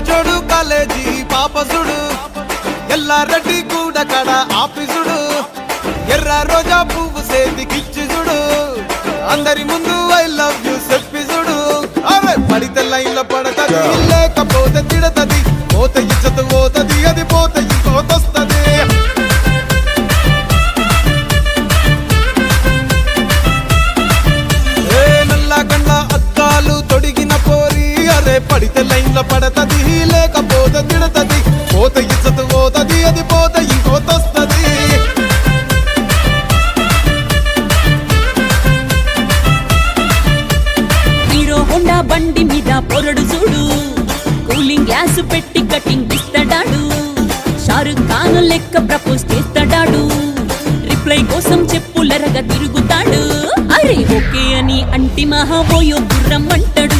జోడు కాలేజీ పాపసుడు ఎల్లారెడ్డి కూడా కడ ఆఫీసుడు ఎర్ర రోజా పువ్వు సేతికిచ్చి చూడు అందరి ముందు ఐ లవ్ యూ చెప్పి చూడు అవే పడితే లైన్ లో పడతది లేకపోతే తిడతది పోత ఇచ్చత పోతది అది పోత ఇంకోతొస్తది నల్లగండ్ల అద్దాలు తొడిగిన పోరి అరే పడితే లైన్ లో పడతది లేకపోతే తిడతది పోత ఇచ్చత పోతది అది పోత ఇంకోతొస్తది హీరో హోండా బండి మీద పొరడు చూడు కూలింగ్ గ్యాస్ పెట్టి కటింగ్ ఇస్తాడాడు షారుఖ్ ఖాన్ లెక్క ప్రపోజ్ చేస్తాడాడు రిప్లై కోసం చెప్పులరగా తిరుగుతాడు అరే ఓకే అని అంటి మహాబోయో గుర్రం అంటాడు